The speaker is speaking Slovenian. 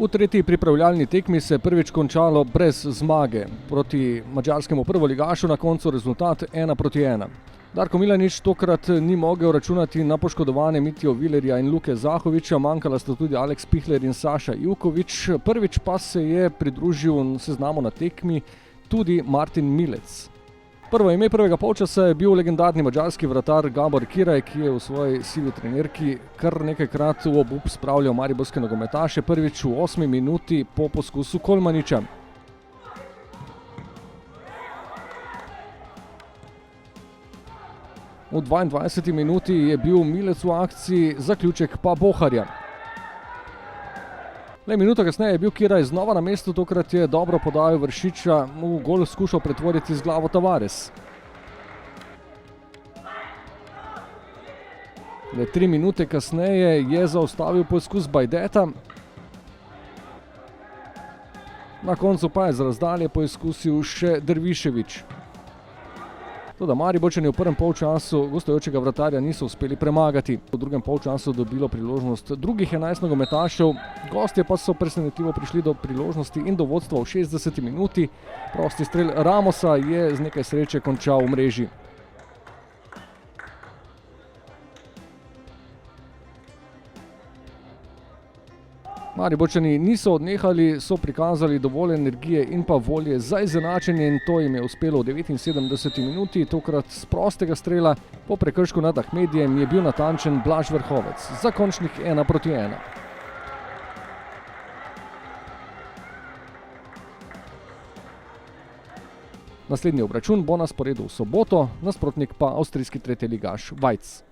V tretji pripravljalni tekmi se je prvič končalo brez zmage. Proti madžarskemu prvoligašu na koncu rezultat 1:1. Darko Milanič tokrat ni mogel računati na poškodovane Mitjo Vilerja in Luke Zahovića, manjkala sta tudi Aleks Pihler in Saša Ivković. Prvič pa se je pridružil seznamu na tekmi tudi Martin Milec. Prvo ime prvega polčasa je bil legendarni madžarski vratar Gabor Kiraj, ki je v svoji sivi trenerki kar nekajkrat v obup spravljal mariborske nogometaše, prvič v 8. minuti po poskusu Kolmaniča. V 22. minuti je bil Milec v akciji, zaključek pa Boharja. Le minuto kasneje je bil Kiraj znova na mestu, tokrat je dobro podajal Vršiča, v gol skušal pretvoriti z glavo Tavares. Le 3 minute kasneje je zaustavil poskus Bajdeta. Na koncu pa je z razdalje poizkusil še Dervišević. Toda Mariborčani v prvem polčasu gostujočega vratarja niso uspeli premagati. V drugem polčasu dobilo priložnost drugih 11 nogometašev, gostje pa so presenetljivo prišli do priložnosti in do vodstva v 60. minuti. Prosti strel Ramosa je z nekaj sreče končal v mreži. Mariborčani niso odnehali, so prikazali dovolj energije in pa volje za izenačenje in to jim je uspelo v 79. minuti, tokrat z prostega strela. Po prekršku nad Ahmedijem je bil natančen Blaž Vrhovec za končnih 1:1. Naslednji obračun bo na sporedu v soboto, nasprotnik pa avstrijski tretjeligaš Vajc.